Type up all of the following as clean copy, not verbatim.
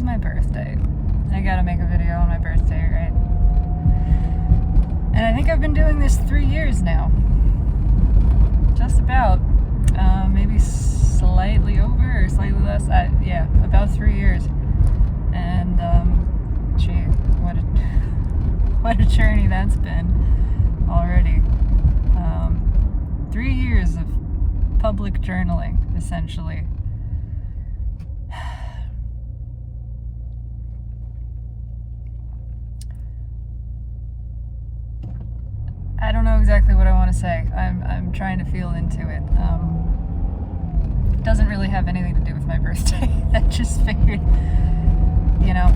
is my birthday. I gotta make a video on my birthday, right? And I think I've been doing this 3 years now. Just about. Maybe slightly over or slightly less. Yeah, about 3 years. And, gee, what a journey that's been already. 3 years of public journaling, essentially. I don't know exactly what I want to say. I'm trying to feel into it. It doesn't really have anything to do with my birthday. I just figured,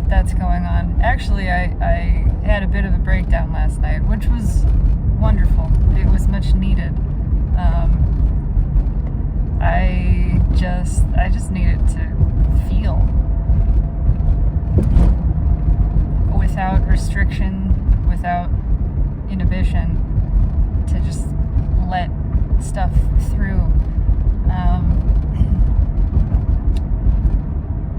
that's going on. Actually, I had a bit of a breakdown last night, which was wonderful. It was much needed. I just needed to feel without restriction, without inhibition, to just let stuff through.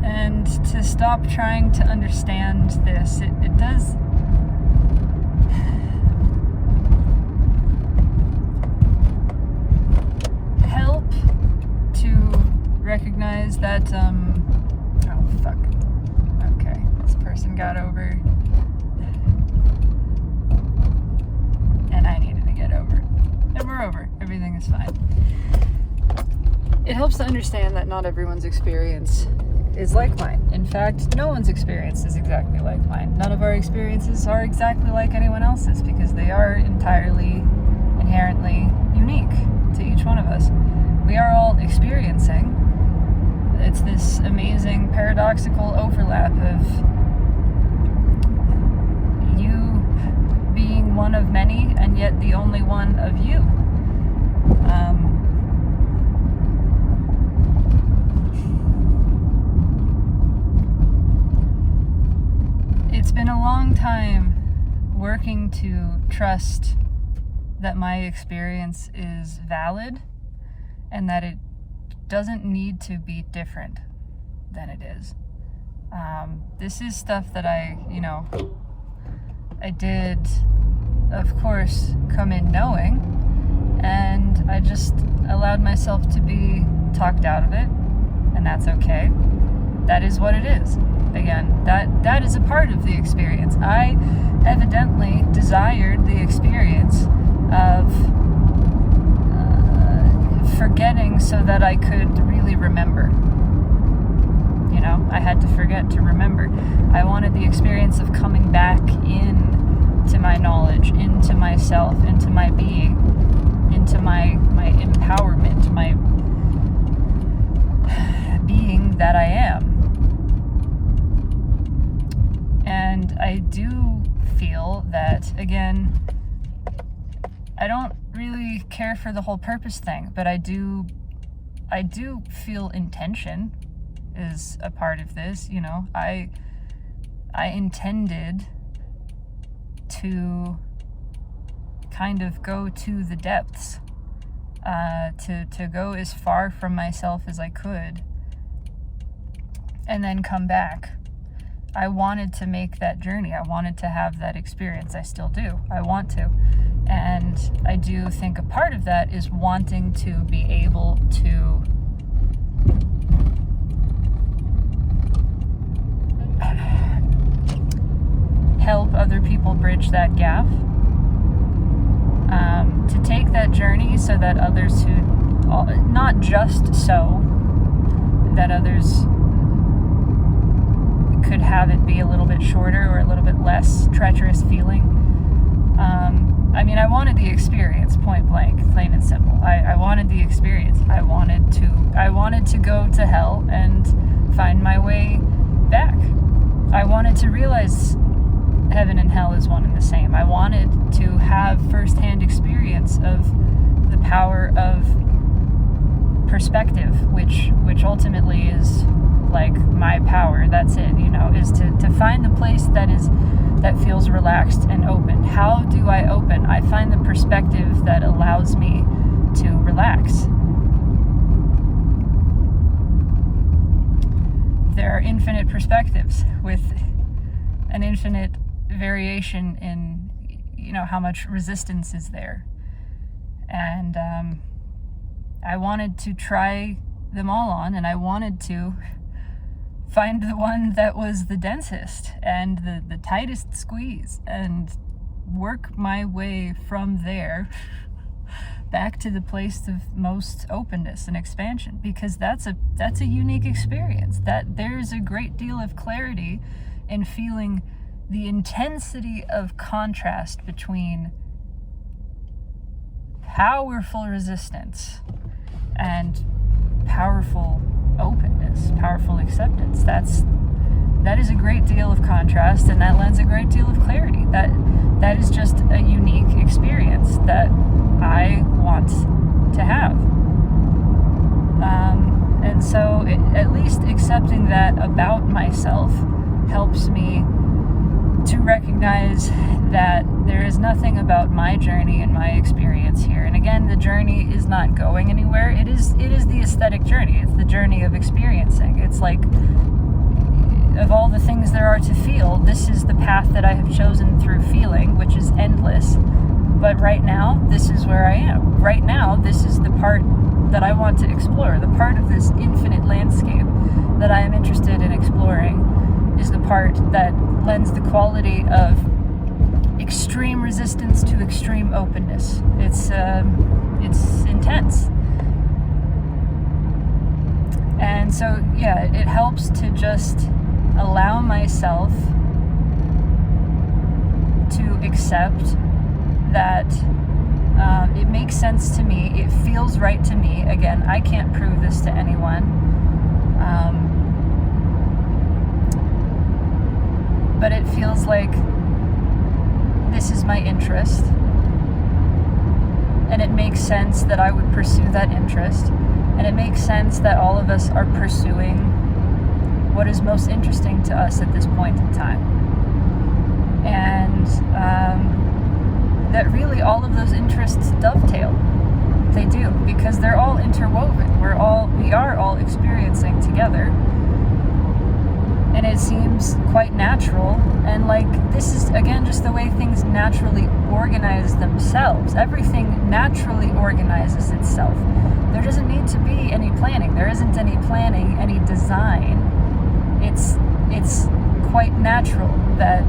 And to stop trying to understand this. It does help to recognize that, oh fuck. Okay, this person got over. And I needed to get over. And we're over. Everything is fine. It helps to understand that not everyone's experience is like mine. In fact, no one's experience is exactly like mine. None of our experiences are exactly like anyone else's because they are entirely, inherently unique to each one of us. We are all experiencing. It's this amazing paradoxical overlap of you being one of many and yet the only one of you. It's been a long time working to trust that my experience is valid and that it doesn't need to be different than it is. This is stuff that I did, of course, come in knowing, and I just allowed myself to be talked out of it, and that's okay. That is what it is. Again, that is a part of the experience. I evidently desired the experience of forgetting so that I could really remember. I had to forget to remember. I wanted the experience of coming back in to my knowledge, into myself, into my being, into my empowerment, my being that I am. And I do feel that, again, I don't really care for the whole purpose thing, but I do feel intention is a part of this. I intended to kind of go to the depths, to go as far from myself as I could, and then come back. I wanted to make that journey. I wanted to have that experience. I still do. I want to. And I do think a part of that is wanting to be able to help other people bridge that gap. To take that journey so that others who, not just so that others could have it be a little bit shorter or a little bit less treacherous feeling. I wanted the experience, point blank, plain and simple. I wanted the experience. I wanted to go to hell and find my way back. I wanted to realize heaven and hell is one and the same. I wanted to have firsthand experience of the power of perspective, which ultimately is like my power. That's it, is to find the place that feels relaxed and open. How do I open? I find the perspective that allows me to relax. there are infinite perspectives with an infinite variation in, how much resistance is there. And I wanted to try them all on, and I wanted to find the one that was the densest and the tightest squeeze, and work my way from there back to the place of most openness and expansion, because that's a unique experience. That there's a great deal of clarity in feeling the intensity of contrast between powerful resistance and powerful openness, powerful acceptance. That is a great deal of contrast, and that lends a great deal of clarity. That is just a unique experience that I want to have. And so at least accepting that about myself helps me to recognize that there is nothing about my journey and my experience here. And again, the journey is not going anywhere. It is the aesthetic journey. It's the journey of experiencing. It's like, of all the things there are to feel, this is the path that I have chosen through feeling, which is endless. But right now, this is where I am. Right now, this is the part that I want to explore. The part of this infinite landscape that I am interested in exploring is the part that lends the quality of extreme resistance to extreme openness. It's intense. And so, it helps to just allow myself to accept that it makes sense to me, it feels right to me. Again, I can't prove this to anyone. But it feels like this is my interest, and it makes sense that I would pursue that interest, and it makes sense that all of us are pursuing what is most interesting to us at this point in time. And that really all of those interests dovetail. They do, because they're all interwoven. We are all experiencing together. And it seems quite natural, and like this is again just the way things naturally organize themselves. Everything naturally organizes itself. There doesn't need to be any planning. There isn't any planning, any design. It's quite natural that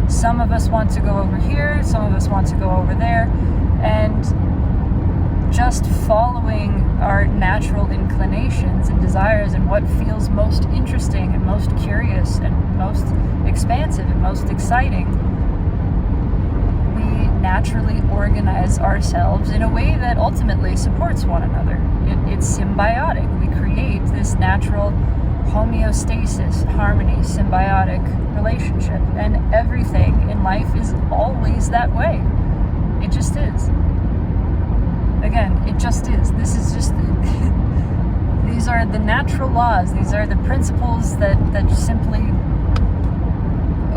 some of us want to go over here, some of us want to go over there, and just following our natural inclinations and desires and what feels most interesting and most curious and most expansive and most exciting, we naturally organize ourselves in a way that ultimately supports one another. It's symbiotic. We create this natural homeostasis, harmony, symbiotic relationship, and everything in life is always that way. It just is. Again, it just is. This is just, these are the natural laws. These are the principles that simply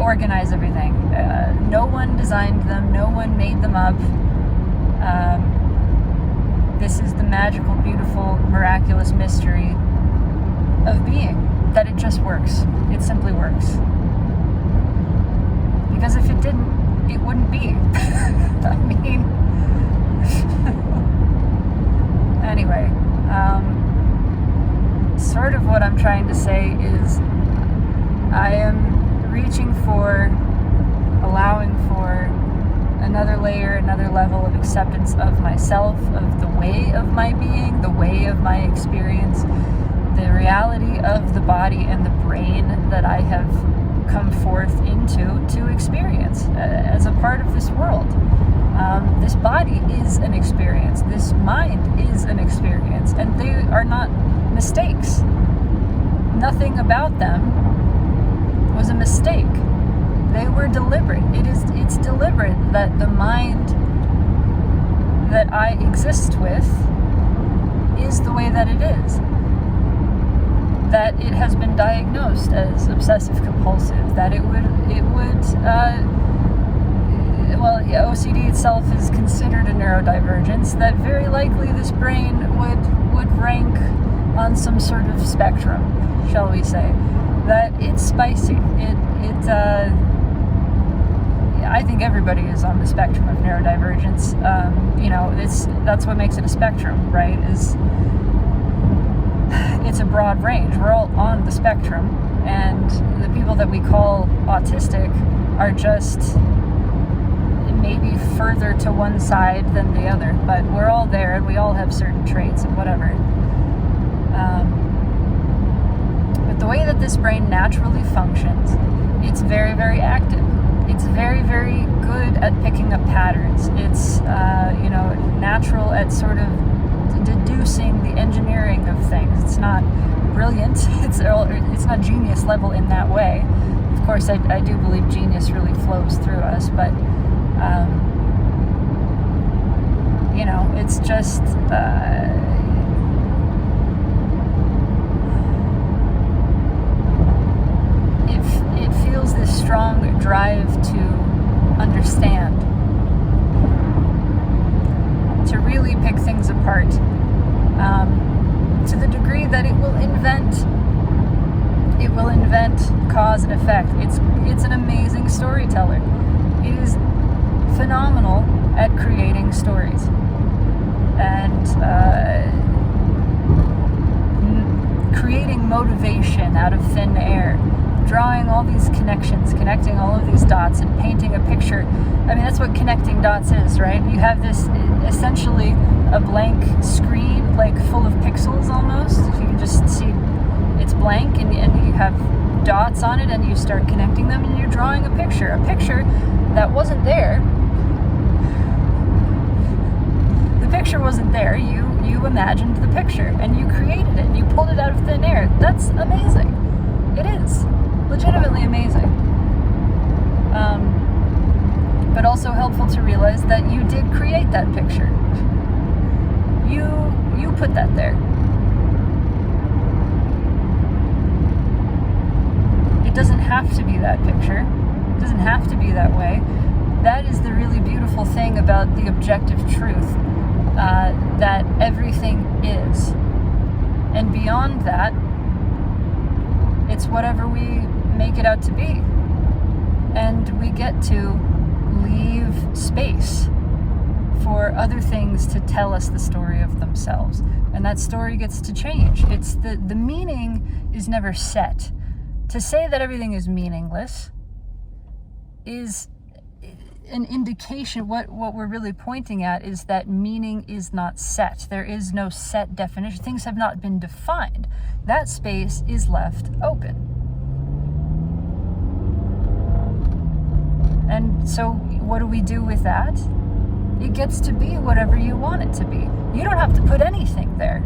organize everything. No one designed them. No one made them up. This is the magical, beautiful, miraculous mystery of being, that it just works. It simply works. Because if it didn't, it wouldn't be. I mean... Anyway, sort of what I'm trying to say is I am reaching for, allowing for another layer, another level of acceptance of myself, of the way of my being, the way of my experience, the reality of the body and the brain that I have come forth into to experience as a part of this world. This body is an experience. This mind is an experience. And they are not mistakes. Nothing about them was a mistake. They were deliberate. It's deliberate that the mind that I exist with is the way that it is. That it has been diagnosed as obsessive compulsive. That OCD itself is considered a neurodivergence, that very likely this brain would rank on some sort of spectrum, shall we say, that it's spicy. I think everybody is on the spectrum of neurodivergence. That's what makes it a spectrum, right? It's a broad range. We're all on the spectrum, and the people that we call autistic are just maybe further to one side than the other, but we're all there, and we all have certain traits and whatever. But the way that this brain naturally functions, it's very, very active. It's very, very good at picking up patterns. It's, natural at sort of deducing the engineering of things. It's not brilliant. It's not genius level in that way. Of course, I do believe genius really flows through us, but, it's just... It feels this strong drive to understand, to really pick things apart, to the degree that it will invent cause and effect. It's an amazing storyteller. It is phenomenal at creating stories and creating motivation out of thin air, drawing all these connections, connecting all of these dots and painting a picture. I mean, that's what connecting dots is, right? You have this essentially a blank screen, like full of pixels almost. If you can just see it's blank, and you have dots on it, and you start connecting them, and you're drawing a picture that wasn't there. The picture wasn't there. You imagined the picture, and you created it. You pulled it out of thin air. That's amazing. It is legitimately amazing. But also helpful to realize that you did create that picture. You put that there. It doesn't have to be that picture. It doesn't have to be that way. That is the really beautiful thing about the objective truth, that everything is. And beyond that, it's whatever we make it out to be. And we get to leave space for other things to tell us the story of themselves. And that story gets to change. It's the meaning is never set. To say that everything is meaningless is an indication. What we're really pointing at is that meaning is not set. There is no set definition. Things have not been defined. That space is left open. And so what do we do with that? It gets to be whatever you want it to be. You don't have to put anything there.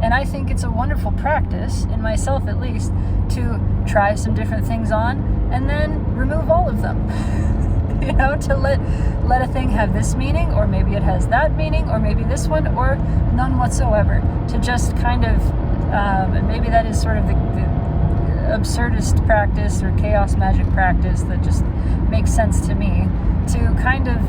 And I think it's a wonderful practice, in myself at least, to try some different things on and then remove all of them. To let a thing have this meaning, or maybe it has that meaning, or maybe this one, or none whatsoever. To just kind of, and maybe that is sort of the absurdist practice or chaos magic practice that just makes sense to me, to kind of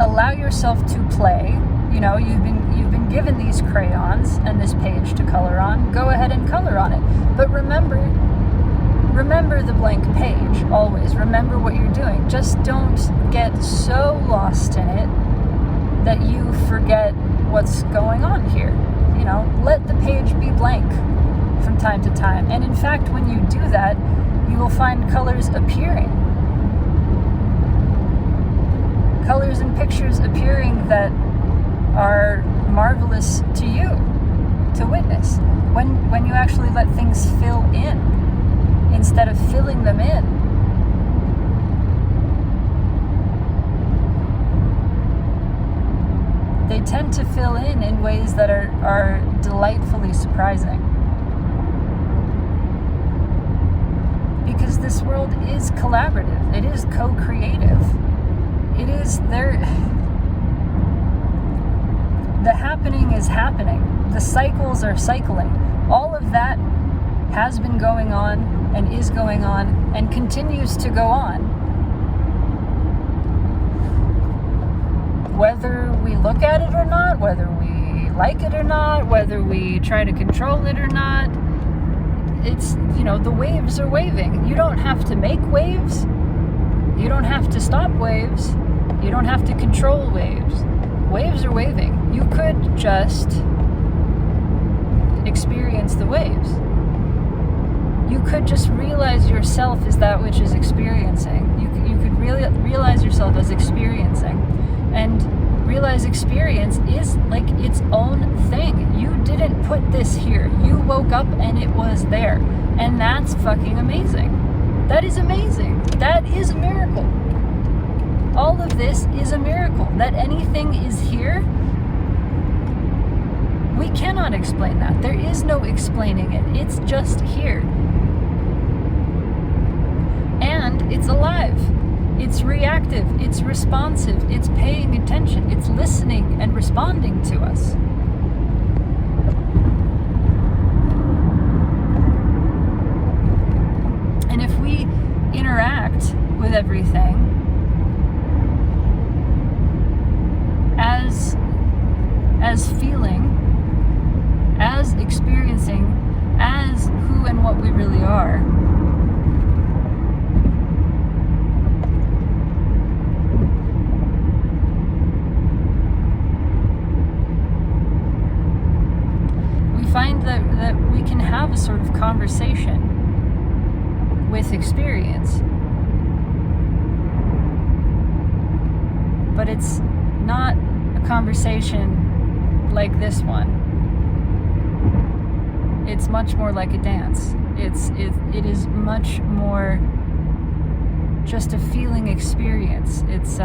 allow yourself to play. You've been given these crayons and this page to color on. Go ahead and color on it. But remember the blank page, always. Remember what you're doing. Just don't get so lost in it that you forget what's going on here. Let the page be blank from time to time. And in fact, when you do that, you will find colors appearing. Colors and pictures appearing that are marvelous to you to witness. When you actually let things fill in instead of filling them in. They tend to fill in ways that are delightfully surprising. Because this world is collaborative. It is co-creative. It is there. The happening is happening. The cycles are cycling. All of that has been going on and is going on and continues to go on. Whether we look at it or not, whether we like it or not, whether we try to control it or not. It's, the waves are waving. You don't have to make waves. You don't have to stop waves. You don't have to control waves. Waves are waving. You could just experience the waves. You could just realize yourself as that which is experiencing. You could really realize yourself as experiencing. And realize experience is like its own thing. You didn't put this here. You woke up and it was there. And that's fucking amazing. That is amazing. That is a miracle. All of this is a miracle. That anything is here, we cannot explain that. There is no explaining it. It's just here. And it's alive. It's reactive, it's responsive, it's paying attention, it's listening and responding to us. And if we interact with everything as feeling, as experiencing, as who and what we really are, find that we can have a sort of conversation with experience. But it's not a conversation like this one. It's much more like a dance. It is much more just a feeling experience. It's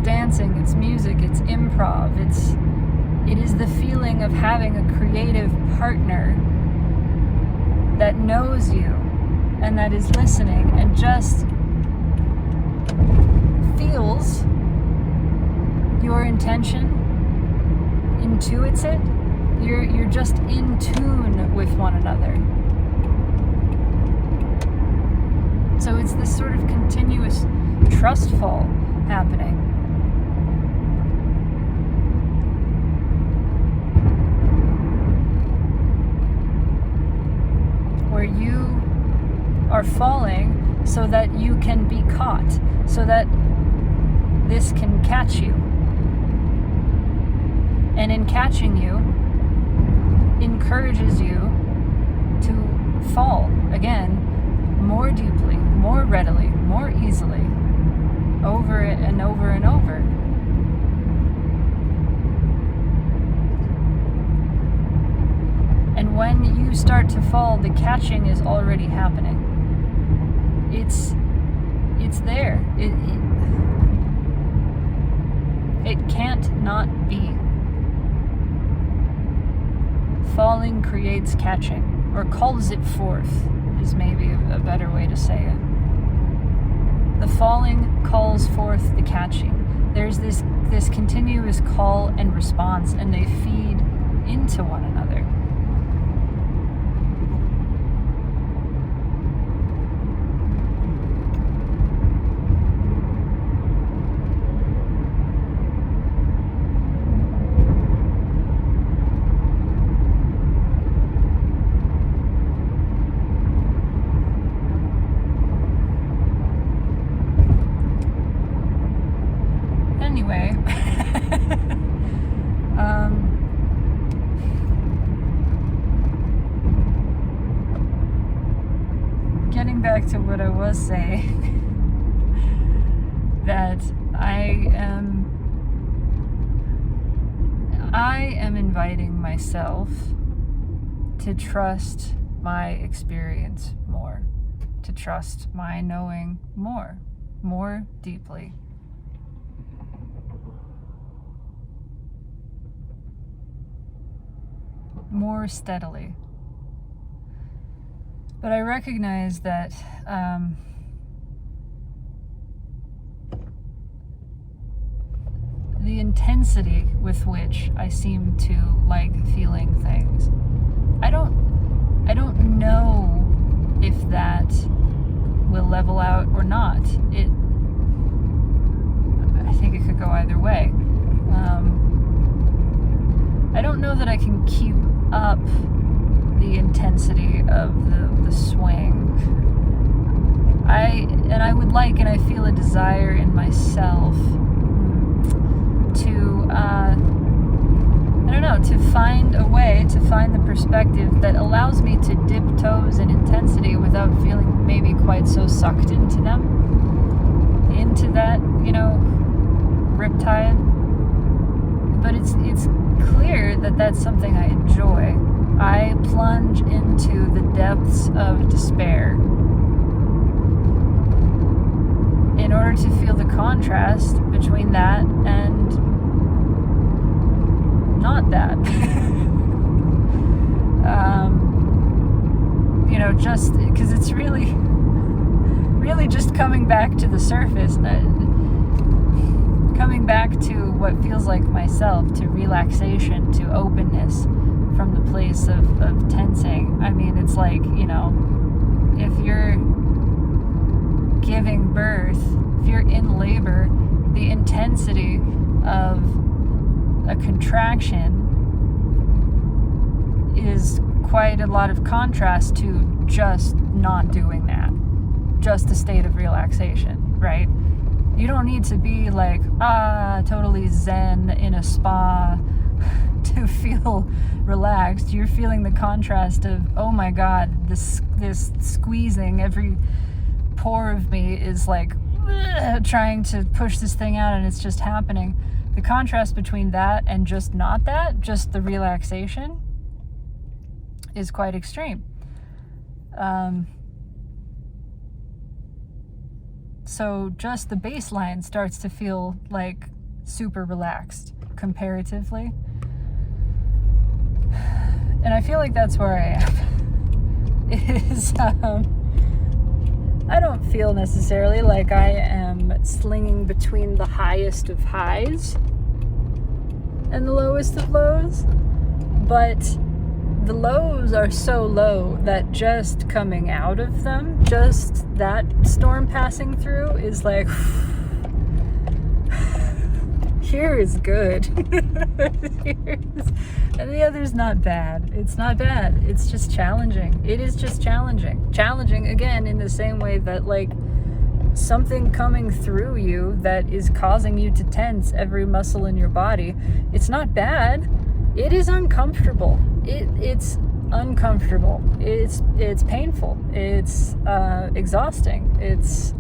dancing, it's music, it's improv, it is the feeling of having a creative partner that knows you and that is listening and just feels your intention, intuits it. You're just in tune with one another. So it's this sort of continuous trust fall happening. Where you are falling so that you can be caught, so that this can catch you. And in catching you, encourages you to fall again more deeply, more readily, more easily, over and over and over. And when you start to fall, the catching is already happening. It's there. It can't not be. Falling creates catching, or calls it forth, is maybe a better way to say it. The falling calls forth the catching. There's this continuous call and response, and they feed into one another. Anyway, getting back to what I was saying, that I am inviting myself to trust my experience more, to trust my knowing more deeply. More steadily. But I recognize that the intensity with which I seem to like feeling things, I don't know if that will level out or not. I think it could go either way. I don't know that I can keep up the intensity of the swing. I would like, and I feel a desire in myself to, I don't know, to find a way, to find the perspective that allows me to dip toes in intensity without feeling maybe quite so sucked into them, into that, riptide. But it's clear that that's something I enjoy. I plunge into the depths of despair in order to feel the contrast between that and not that. Just because it's really just coming back to the surface, coming back to what feels like myself, to relaxation, to openness from the place of tensing. I mean, it's like, if you're giving birth, if you're in labor, the intensity of a contraction is quite a lot of contrast to just not doing that, just a state of relaxation, right? You don't need to be like, totally zen in a spa to feel relaxed. You're feeling the contrast of, oh my God, this squeezing, every pore of me is like trying to push this thing out, and it's just happening. The contrast between that and just not that, just the relaxation, is quite extreme. So just the baseline starts to feel like super relaxed comparatively. And I feel like that's where I am. I don't feel necessarily like I am slinging between the highest of highs and the lowest of lows, but the lows are so low that just coming out of them, just that storm passing through is like, here is good. And the other's not bad. It's not bad. It's just challenging. It is just challenging. Challenging, again, in the same way that, like, something coming through you that is causing you to tense every muscle in your body, it's not bad. It is uncomfortable. It's uncomfortable. It's painful. It's exhausting. It's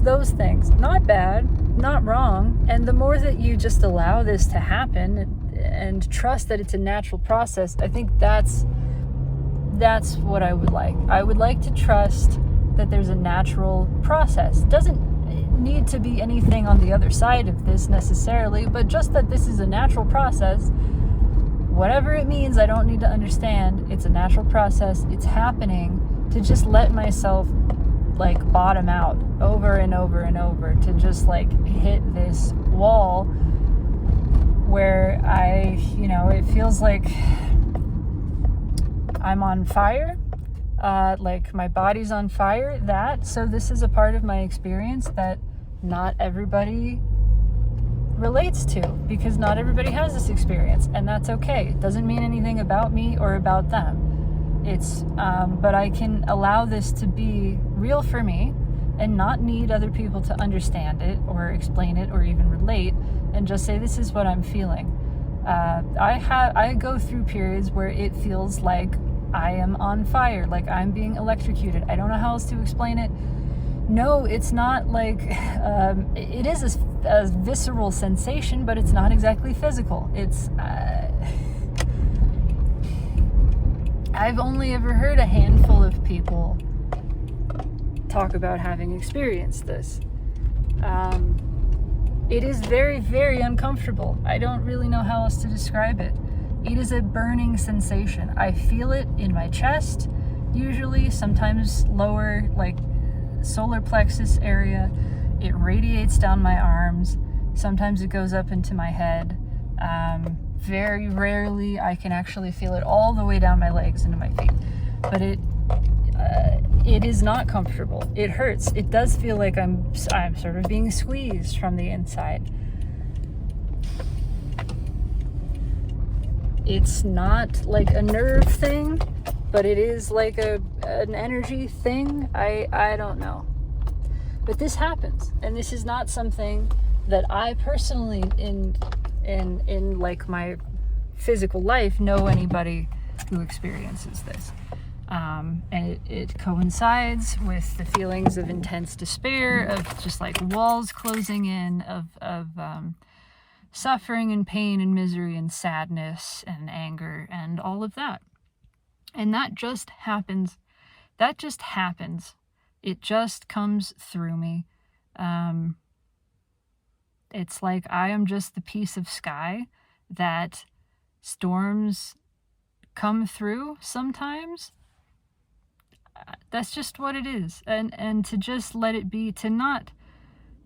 those things. Not bad, not wrong. And the more that you just allow this to happen and trust that it's a natural process, I think that's what I would like. I would like to trust that there's a natural process. It doesn't need to be anything on the other side of this necessarily, but just that this is a natural process. Whatever it means, I don't need to understand. It's a natural process. It's happening. To just let myself like bottom out over and over and over, to just like hit this wall where it feels like I'm on fire, like my body's on fire. So this is a part of my experience that not everybody relates to, because not everybody has this experience, and that's okay. It doesn't mean anything about me or about them. But I can allow this to be real for me and not need other people to understand it or explain it or even relate, and just say, this is what I'm feeling. I go through periods where it feels like I am on fire, like I'm being electrocuted. I don't know how else to explain it. No, it's not like, it is a visceral sensation, but it's not exactly physical. I've only ever heard a handful of people talk about having experienced this. It is very, very uncomfortable. I don't really know how else to describe it. It is a burning sensation. I feel it in my chest, usually, sometimes lower, like solar plexus area. It radiates down my arms. Sometimes it goes up into my head. Very rarely I can actually feel it all the way down my legs into my feet. But it is not comfortable. It hurts. It does feel like I'm sort of being squeezed from the inside. It's not like a nerve thing, but it is like an energy thing. I don't know. But this happens, and this is not something that I personally in like my physical life know anybody who experiences this. And it coincides with the feelings of intense despair, of just like walls closing in, of suffering and pain and misery and sadness and anger and all of that. And that just happens. That just happens. It just comes through me. It's like I am just the piece of sky that storms come through sometimes. That's just what it is. And to just let it be, to not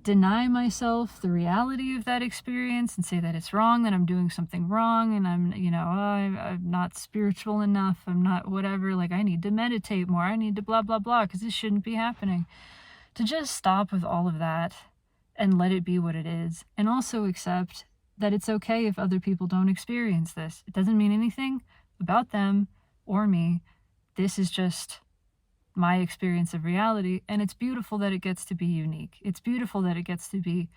deny myself the reality of that experience and say that it's wrong, that I'm doing something wrong, and I'm, I'm not spiritual enough, I'm not whatever, like I need to meditate more, I need to blah, blah, blah, because this shouldn't be happening. To just stop with all of that and let it be what it is, and also accept that it's okay if other people don't experience this. It doesn't mean anything about them or me. This is just my experience of reality, and it's beautiful that it gets to be unique. It's beautiful that it gets to be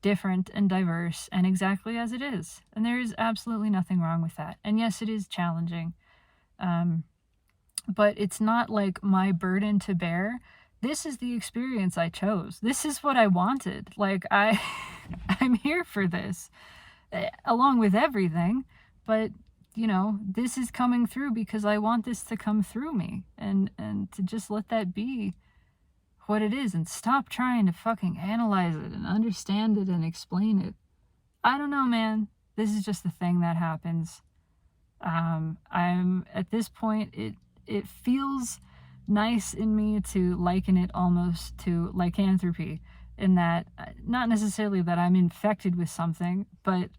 different and diverse and exactly as it is. And there is absolutely nothing wrong with that. And yes, it is challenging. But it's not like my burden to bear. This is the experience I chose. This is what I wanted. Like I'm here for this, along with everything. But this is coming through because I want this to come through me, and to just let that be what it is and stop trying to fucking analyze it and understand it and explain it. I don't know, man. This is just the thing that happens. I'm at this point, it feels nice in me to liken it almost to lycanthropy, in that, not necessarily that I'm infected with something, but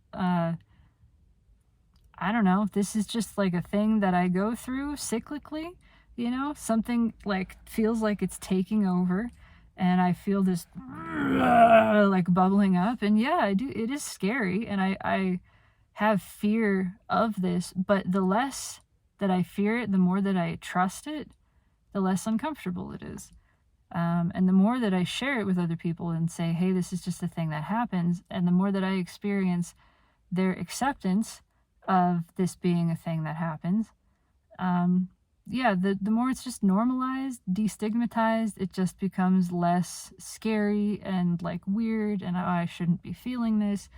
I don't know, this is just like a thing that I go through cyclically, something like feels like it's taking over, and I feel this like bubbling up, and yeah, I do. It is scary, and I have fear of this, but the less that I fear it, the more that I trust it, the less uncomfortable it is. And the more that I share it with other people and say, hey, this is just a thing that happens, and the more that I experience their acceptance of this being a thing that happens, the more it's just normalized, destigmatized, it just becomes less scary and like weird, and I shouldn't be feeling this.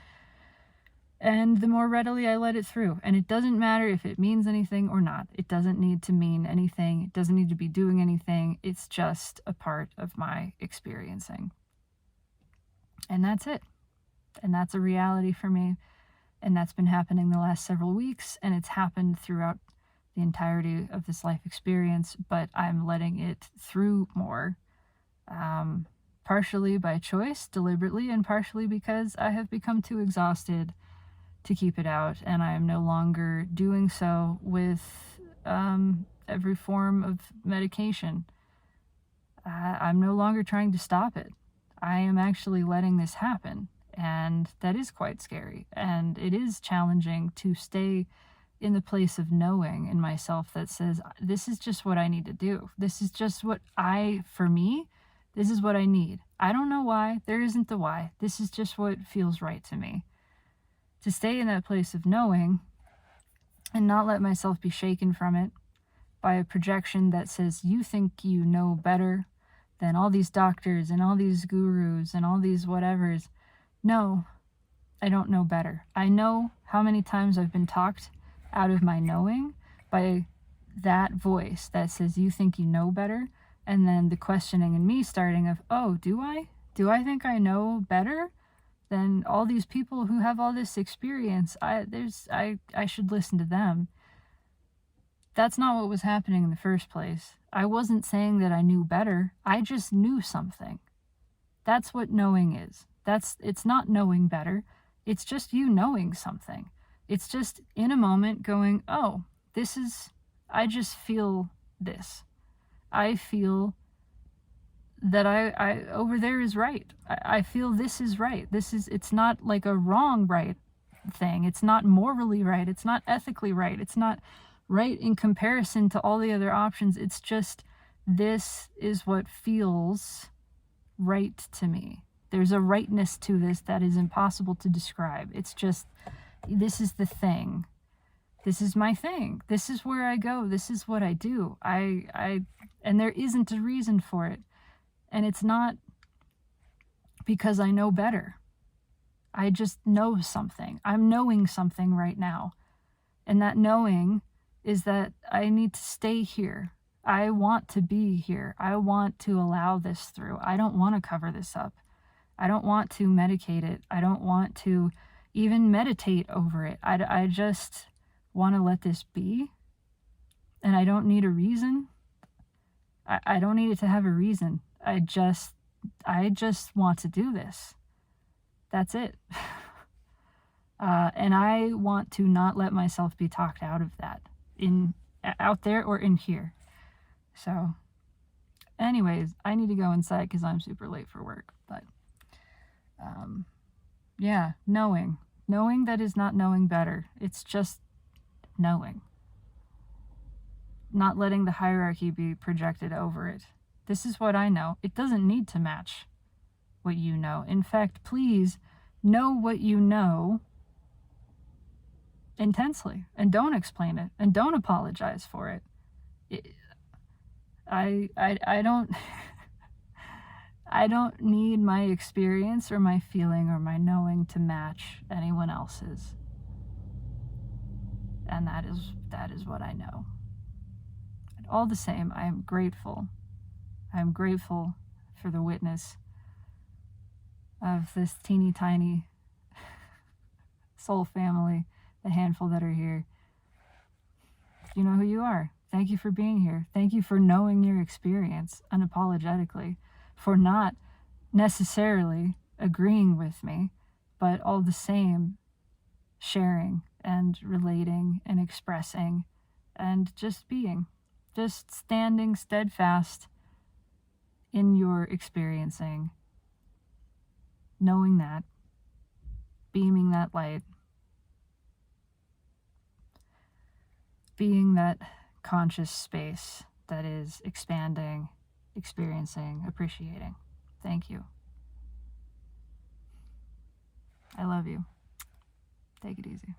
And the more readily I let it through. And it doesn't matter if it means anything or not. It doesn't need to mean anything. It doesn't need to be doing anything. It's just a part of my experiencing. And that's it. And that's a reality for me. And that's been happening the last several weeks, and it's happened throughout the entirety of this life experience, but I'm letting it through more, partially by choice, deliberately, and partially because I have become too exhausted to keep it out, and I am no longer doing so with every form of medication. I'm no longer trying to stop it. I am actually letting this happen. And that is quite scary. And it is challenging to stay in the place of knowing in myself that says, this is just what I need to do. This is just what for me, this is what I need. I don't know why. There isn't the why. This is just what feels right to me. To stay in that place of knowing and not let myself be shaken from it by a projection that says, you think you know better than all these doctors and all these gurus and all these whatevers. No, I don't know better. I know how many times I've been talked out of my knowing by that voice that says, you think you know better? And then the questioning in me starting of, oh, do I? Do I think I know better than all these people who have all this experience? I should listen to them. That's not what was happening in the first place. I wasn't saying that I knew better. I just knew something. That's what knowing is. It's not knowing better. It's just you knowing something. It's just in a moment going, oh, I just feel this. I feel that I over there is right. I feel this is right. It's not like a wrong right thing. It's not morally right. It's not ethically right. It's not right in comparison to all the other options. It's just, this is what feels right to me. There's a rightness to this that is impossible to describe. It's just, this is the thing. This is my thing. This is where I go. This is what I do. And there isn't a reason for it. And it's not because I know better. I just know something. I'm knowing something right now. And that knowing is that I need to stay here. I want to be here. I want to allow this through. I don't want to cover this up. I don't want to medicate it. I don't want to even meditate over it. I just want to let this be. And I don't need a reason. I don't need it to have a reason. I just want to do this. That's it. And I want to not let myself be talked out of that, out there or in here. So anyways, I need to go inside because I'm super late for work. But yeah, knowing that is not knowing better. It's just knowing. Not letting the hierarchy be projected over it. This is what I know. It doesn't need to match what you know. In fact, please know what you know intensely and don't explain it and don't apologize for it. I don't I don't need my experience or my feeling or my knowing to match anyone else's. And that is what I know. And all the same, I am grateful. I am grateful for the witness of this teeny tiny soul family, the handful that are here. You know who you are. Thank you for being here. Thank you for knowing your experience unapologetically, for not necessarily agreeing with me, but all the same sharing and relating and expressing and just being, just standing steadfast in your experiencing, knowing that, beaming that light, being that conscious space that is expanding, experiencing, appreciating. Thank you. I love you. Take it easy.